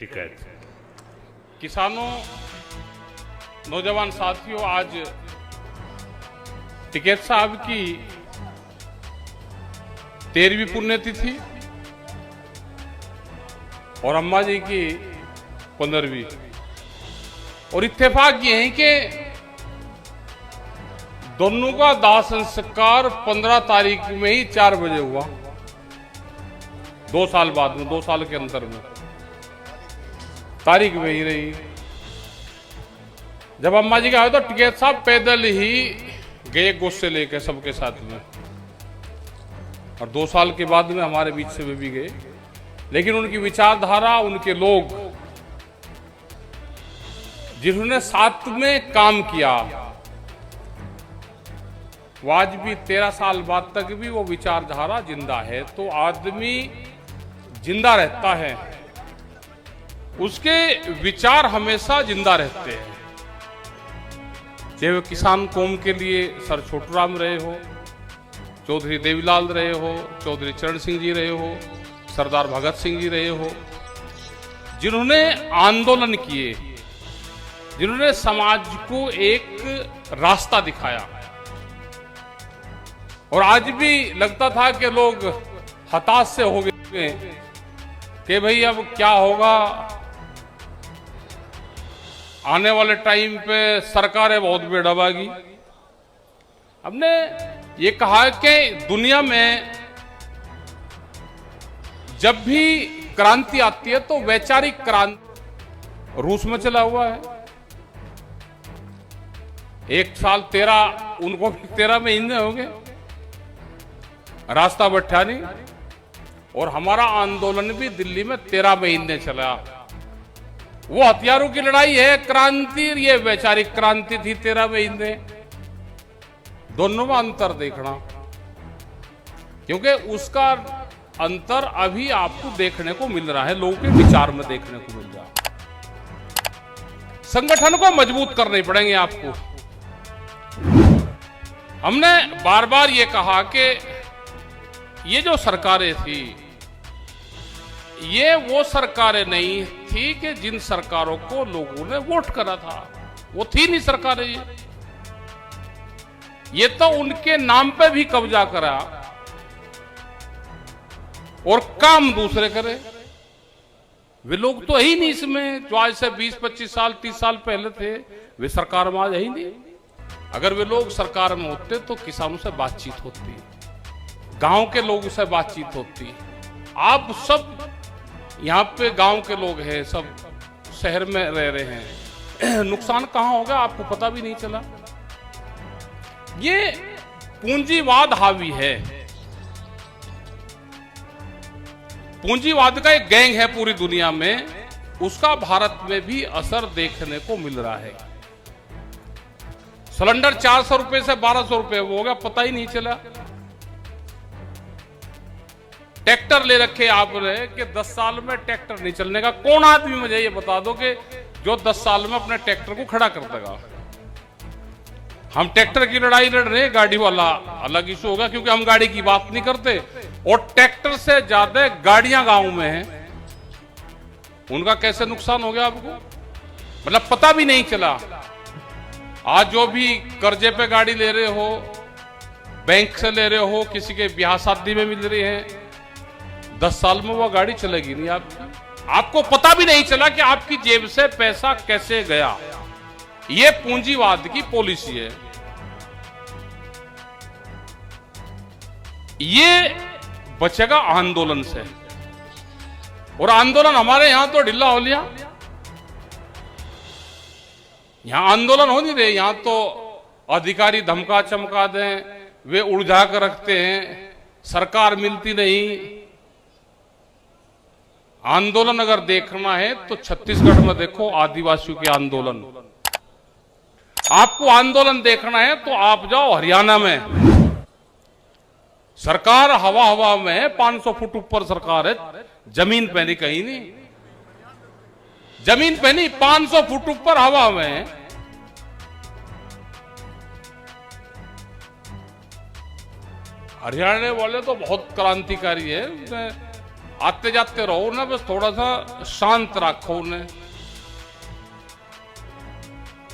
टिकैत किसानों, नौजवान साथियों, आज टिकैत साहब की 13वीं पुण्यतिथि और अम्मा जी की 15वीं। और इत्तेफाक ये है कि दोनों का दाह संस्कार 15 तारीख में ही 4 बजे हुआ, 2 साल बाद में, 2 साल के अंतर में तारीख वही रही। जब अम्मा जी का आया तो टिकैत साहब पैदल ही गए गोश्त लेकर सबके साथ में, और 2 साल के बाद में हमारे बीच से वे भी गए। लेकिन उनकी विचारधारा, उनके लोग जिन्होंने साथ में काम किया, वो आज भी 13 साल बाद तक भी वो विचारधारा जिंदा है। तो आदमी जिंदा रहता है, उसके विचार हमेशा जिंदा रहते हैं। चाहे वो किसान कौम के लिए सर छोटूराम रहे हो, चौधरी देवीलाल रहे हो, चौधरी चरण सिंह जी रहे हो, सरदार भगत सिंह जी रहे हो, जिन्होंने आंदोलन किए, जिन्होंने समाज को एक रास्ता दिखाया। और आज भी लगता था कि लोग हताश से हो गए कि भाई अब क्या होगा, आने वाले टाइम पे सरकारें बहुत बेडबागी। हमने ये कहा कि दुनिया में जब भी क्रांति आती है तो वैचारिक क्रांति रूस में चला हुआ है। 1 साल 13, उनको 13 महीने हो गए, रास्ता बैठा नहीं। और हमारा आंदोलन भी दिल्ली में 13 महीने चला। वो हथियारों की लड़ाई है क्रांति, ये वैचारिक क्रांति थी 13 महीने। दोनों में अंतर देखना, क्योंकि उसका अंतर अभी आपको देखने को मिल रहा है, लोगों के विचार में देखने को मिल रहा है। संगठन को मजबूत करने पड़ेंगे आपको। हमने बार बार ये कहा कि ये जो सरकारें थी, ये वो सरकारें नहीं थी कि जिन सरकारों को लोगों ने वोट करा था। वो थी नहीं सरकारें ये तो उनके नाम पे भी कब्जा करा और काम दूसरे करे। वे लोग तो है ही नहीं इसमें, जो आज से 20-25 साल 30 साल पहले थे, वे सरकार में आज है ही नहीं। अगर वे लोग सरकार में होते तो किसानों से बातचीत होती, गांव के लोगों से बातचीत होती। आप सब यहाँ पे गांव के लोग हैं, सब शहर में रह रहे हैं, नुकसान कहाँ होगा आपको पता भी नहीं चला। ये पूंजीवाद हावी है, पूंजीवाद का एक गैंग है पूरी दुनिया में, उसका भारत में भी असर देखने को मिल रहा है। सिलेंडर 400 रुपए से 1200 रुपए हो गया, पता ही नहीं चला। ट्रैक्टर ले रखे आपने कि 10 साल में ट्रैक्टर नहीं चलने का। कौन आदमी मुझे ये बता दो कि जो 10 साल में अपने ट्रैक्टर को खड़ा कर देगा। हम ट्रैक्टर की लड़ाई लड़ रहे हैं, गाड़ी वाला अलग इशू होगा, क्योंकि हम गाड़ी की बात नहीं करते। और ट्रैक्टर से ज्यादा गाड़ियां गांव में हैं, उनका कैसे नुकसान हो गया आपको, मतलब पता भी नहीं चला। आज जो भी कर्जे पे गाड़ी ले रहे हो, बैंक से ले रहे हो, किसी के ब्याह शादी में मिल रही है, 10 साल में वो गाड़ी चलेगी नहीं आपकी। आपको पता भी नहीं चला कि आपकी जेब से पैसा कैसे गया। ये पूंजीवाद की पॉलिसी है। ये बचेगा आंदोलन से। और आंदोलन हमारे यहां तो ढिल्ला हो लिया, यहां आंदोलन हो नहीं रहे। यहां तो अधिकारी धमका चमका दें, वे उलझा कर रखते हैं, सरकार मिलती नहीं। आंदोलन अगर देखना है तो छत्तीसगढ़ में देखो, आदिवासियों के आंदोलन। आपको आंदोलन देखना है तो आप जाओ हरियाणा में, सरकार हवा हवा में है, 500 फुट ऊपर सरकार है, जमीन पे नहीं, कहीं नहीं, जमीन पे नहीं, 500 फुट ऊपर हवा में है। हरियाणा वाले तो बहुत क्रांतिकारी है, आते जाते रहो ना, बस थोड़ा सा शांत रखो उन्हें,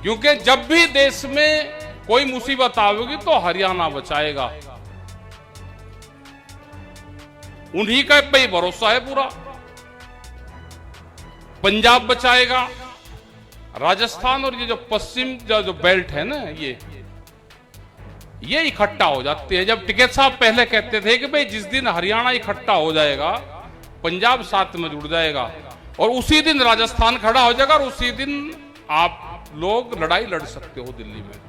क्योंकि जब भी देश में कोई मुसीबत आएगी तो हरियाणा बचाएगा, उन्हीं का पे भरोसा है पूरा। पंजाब बचाएगा, राजस्थान और ये जो पश्चिम जो बेल्ट है ना, ये इकट्ठा हो जाते हैं। जब टिकैत साहब पहले कहते थे कि भाई जिस दिन हरियाणा इकट्ठा हो जाएगा, पंजाब साथ में जुड़ जाएगा और उसी दिन राजस्थान खड़ा हो जाएगा और उसी दिन आप लोग लड़ाई लड़ सकते हो दिल्ली में।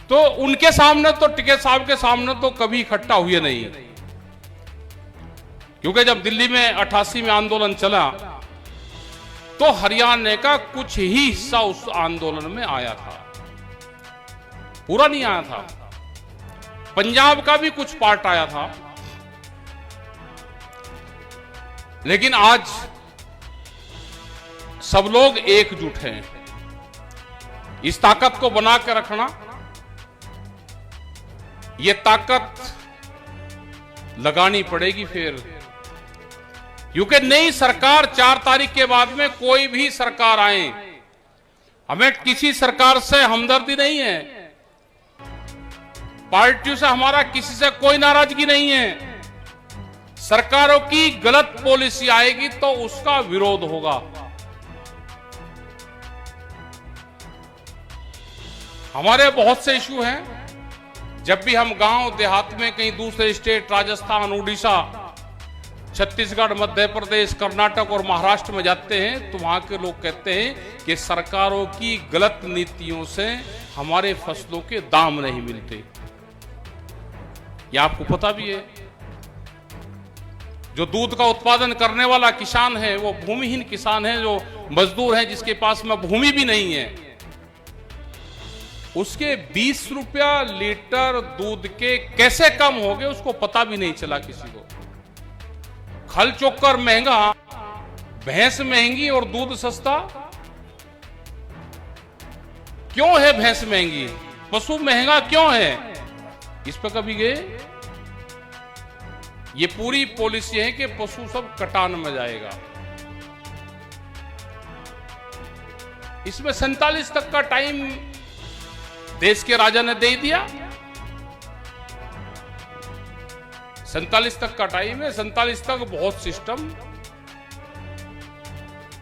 तो उनके सामने तो, टिकैत साहब के सामने तो कभी इकट्ठा हुए नहीं, क्योंकि जब दिल्ली में 88 में आंदोलन चला तो हरियाणा का कुछ ही हिस्सा उस आंदोलन में आया था, पूरा नहीं आया था। पंजाब का भी कुछ पार्ट आया था, लेकिन आज सब लोग एकजुट हैं। इस ताकत को बना के रखना, ये ताकत लगानी पड़ेगी फिर, क्योंकि नई सरकार 4 तारीख के बाद में कोई भी सरकार आए, हमें किसी सरकार से हमदर्दी नहीं है, पार्टियों से हमारा किसी से कोई नाराजगी नहीं है। सरकारों की गलत पॉलिसी आएगी तो उसका विरोध होगा। हमारे बहुत से इशू हैं, जब भी हम गांव देहात में कहीं दूसरे स्टेट, राजस्थान, उड़ीसा, छत्तीसगढ़, मध्य प्रदेश, कर्नाटक और महाराष्ट्र में जाते हैं तो वहां के लोग कहते हैं कि सरकारों की गलत नीतियों से हमारे फसलों के दाम नहीं मिलते। यह आपको पता भी है। जो दूध का उत्पादन करने वाला किसान है वो भूमिहीन किसान है, जो मजदूर है जिसके पास में भूमि भी नहीं है, उसके 20 रुपया लीटर दूध के कैसे कम हो गए उसको पता भी नहीं चला किसी को। खल चोकर महंगा, भैंस महंगी और दूध सस्ता। क्यों है भैंस महंगी, पशु महंगा क्यों है, इस पर कभी गए? ये पूरी पॉलिसी है कि पशु सब कटान में जाएगा। इसमें 47 तक का टाइम देश के राजा ने दे दिया। 47 तक का टाइम है, 47 तक बहुत सिस्टम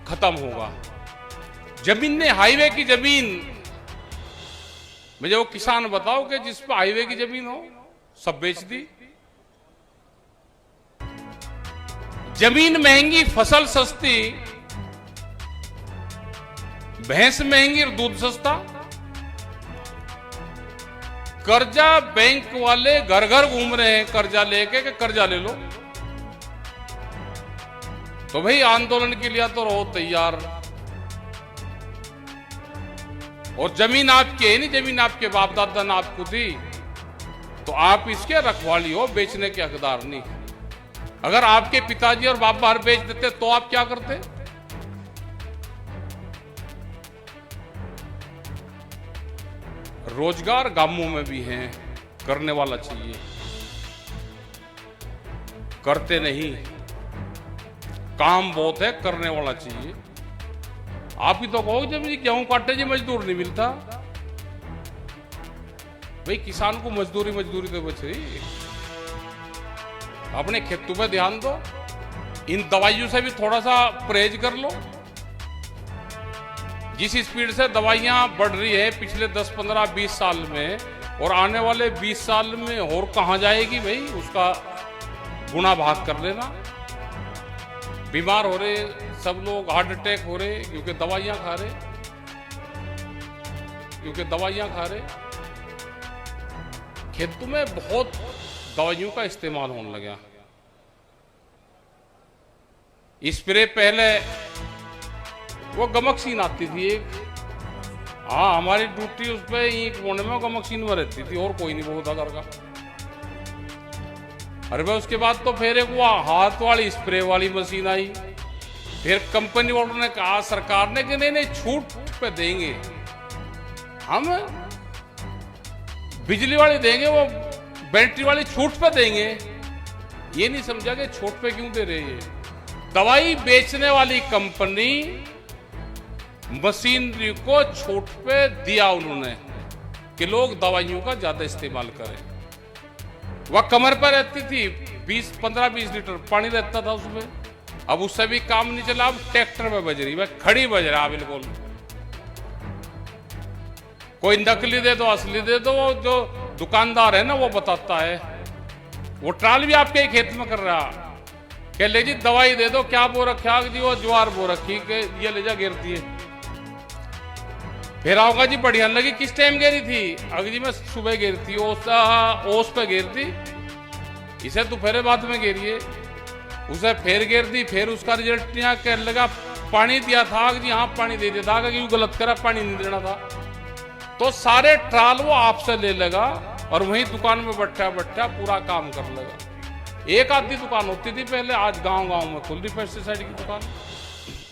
खत्म होगा। जमीन ने, हाईवे की जमीन, मुझे वो किसान बताओ कि जिस पर हाईवे की जमीन हो सब बेच दी। जमीन महंगी, फसल सस्ती, भैंस महंगी और दूध सस्ता। कर्जा बैंक वाले घर घर घूम रहे हैं कर्जा लेके कि कर्जा ले लो। तो भाई आंदोलन के लिए तो रहो तैयार। और जमीन आपकी है नहीं, जमीन आपके बाप दादा ने आपको दी, तो आप इसके रखवाली हो, बेचने के हकदार नहीं। अगर आपके पिताजी और बाप बाहर बेच देते तो आप क्या करते? रोजगार गांवों में भी हैं, करने वाला चाहिए, करते नहीं। काम बहुत है, करने वाला चाहिए। आप ही तो कहो जब गेहूं काटे जी मजदूर नहीं मिलता। भाई किसान को मजदूरी तो बच रही। अपने खेतों पे ध्यान दो, इन दवाइयों से भी थोड़ा सा परहेज कर लो। जिस स्पीड से दवाइयां बढ़ रही है पिछले 10, 15, 20 साल में, और आने वाले 20 साल में और कहां जाएगी भाई, उसका गुणा भाग कर लेना। बीमार हो रहे सब लोग, हार्ट अटैक हो रहे क्योंकि दवाइयां खा रहे। खेतों में बहुत दवाइयों का इस्तेमाल होने लगा। स्प्रे पहले वो गमकसीन आती थी एक, हाँ हमारी ड्यूटी उस पर एक कोने में गमकसीन में रहती थी और कोई नहीं बहुत घर का। अरे भाई उसके बाद तो फिर एक वो हाथ वाली स्प्रे वाली मशीन आई। फिर कंपनी वालों ने कहा, सरकार ने, कि नहीं छूट पे देंगे, हम बिजली वाली देंगे, वो बैटरी वाली छूट पे देंगे। ये नहीं समझा कि छूट पे क्यों दे रहे हैं। दवाई बेचने वाली कंपनी मशीनरी को छूट पे दिया उन्होंने कि लोग दवाइयों का ज्यादा इस्तेमाल करें। वह कमर पर रहती थी, 15-20 लीटर पानी रहता था उसमें। अब उससे भी काम नहीं चला, अब ट्रैक्टर में बज रही, वह खड़ी बज रहा बिल्कुल। कोई नकली दे दो, असली दे दो, वो जो दुकानदार है ना वो बताता है। वो ट्रायल भी आपके खेत में कर रहा, कह ले जी दवाई दे दो, क्या बो रखा जी, वो ज्वार बो रखी के ये ले जा गिरती है। फिर आओगा जी बढ़िया लगी, किस टाइम गिरी थी? अगर जी मैं सुबह गिरती, ओस पे गिरती, इसे दोपहर बाद में गिरी, उसे फिर गिर दी, फिर उसका रिजल्ट यहाँ कहने लगा पानी दिया था जी, हाँ पानी दे दिया था, क्यों गलत करा, पानी नहीं देना था। तो सारे ट्रायल वो आपसे ले लगा और वहीं दुकान में बैठा बैठा पूरा काम कर लगा। एक आधी दुकान होती थी पहले, आज गांव गांव में खुल रही पेस्टिसाइड की दुकान।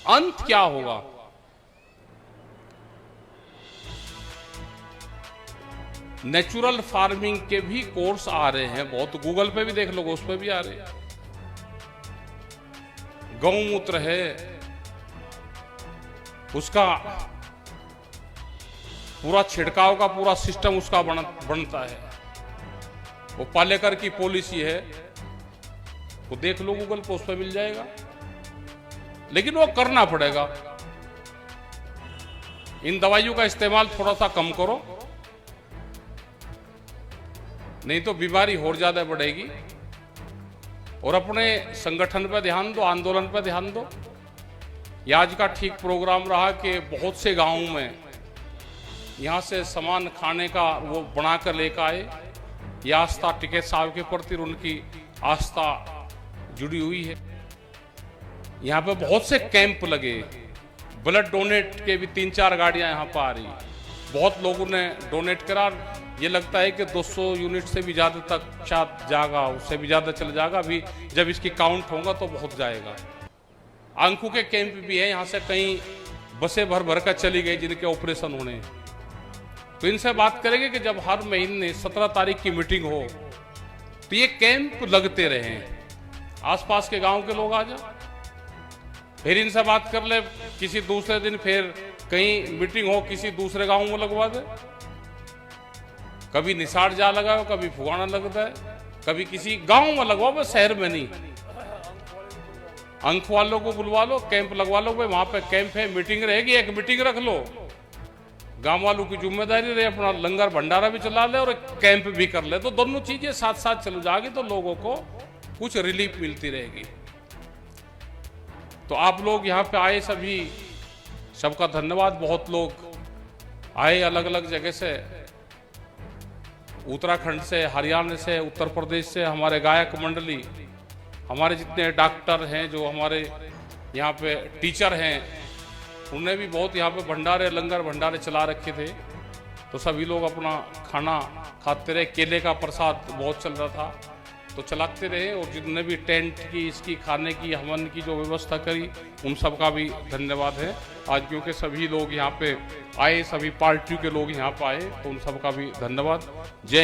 अंत क्या होगा? नेचुरल फार्मिंग के भी कोर्स आ रहे हैं बहुत, गूगल पे भी देख लो, उस पे भी आ रहे हैं। गौमूत्र है, उसका पूरा छिड़काव का पूरा सिस्टम उसका बनता है। वो पालेकर की पॉलिसी है, वो देख लो गूगल पे, उस पर मिल जाएगा। लेकिन वो करना पड़ेगा। इन दवाइयों का इस्तेमाल थोड़ा सा कम करो, नहीं तो बीमारी और ज्यादा बढ़ेगी। और अपने संगठन पर ध्यान दो, आंदोलन पर ध्यान दो। ये आज का ठीक प्रोग्राम रहा कि बहुत से गांवों में यहाँ से सामान खाने का वो बनाकर लेकर आए। ये आस्था टिकैत साहब के प्रति उनकी आस्था जुड़ी हुई है। यहाँ पे बहुत से कैंप लगे, ब्लड डोनेट के भी 3-4 गाड़ियाँ यहाँ पर आ रही। बहुत लोगों ने डोनेट करा। ये लगता है कि 200 यूनिट से भी ज़्यादा तक शायद जाएगा, उससे भी ज़्यादा चल जाएगा। अभी जब इसकी काउंट होगा तो बहुत जाएगा। आंखों के कैंप भी है, यहाँ से कई बसें भर भर कर चली गई जिनके ऑपरेशन होने। तो इनसे बात करेंगे कि जब हर महीने 17 तारीख की मीटिंग हो तो ये कैंप लगते रहे, आसपास के गांव के लोग आ जाए। फिर इनसे बात कर ले, किसी दूसरे दिन फिर कहीं मीटिंग हो किसी दूसरे गांव में लगवा दे। कभी निसार जा लगाओ, कभी फुगाना लगता है, कभी किसी गांव में लगवाओ, बस शहर में नहीं। अंक वालों को बुलवा लो, कैंप लगवा लो, भाई वहां पे कैंप है, मीटिंग रहेगी, एक मीटिंग रख लो। गांव वालों की जिम्मेदारी रहे, अपना लंगर भंडारा भी चला ले और कैंप भी कर ले, तो दोनों चीजें साथ साथ चल जाएगी, तो लोगों को कुछ रिलीफ मिलती रहेगी। तो आप लोग यहाँ पे आए, सभी सबका धन्यवाद। बहुत लोग आए अलग अलग जगह से, उत्तराखंड से, हरियाणा से, उत्तर प्रदेश से, हमारे गायक मंडली, हमारे जितने डॉक्टर हैं, जो हमारे यहाँ पे टीचर हैं, उन्हें भी बहुत यहाँ पे भंडारे, लंगर भंडारे चला रखे थे। तो सभी लोग अपना खाना खाते रहे। केले का प्रसाद बहुत चल रहा था, तो चलाते रहे। और जितने भी टेंट की, इसकी खाने की, हवन की जो व्यवस्था करी, उन सब का भी धन्यवाद है आज, क्योंकि सभी लोग यहाँ पे आए, सभी पार्टियों के लोग यहाँ पे आए, तो उन सब का भी धन्यवाद। जय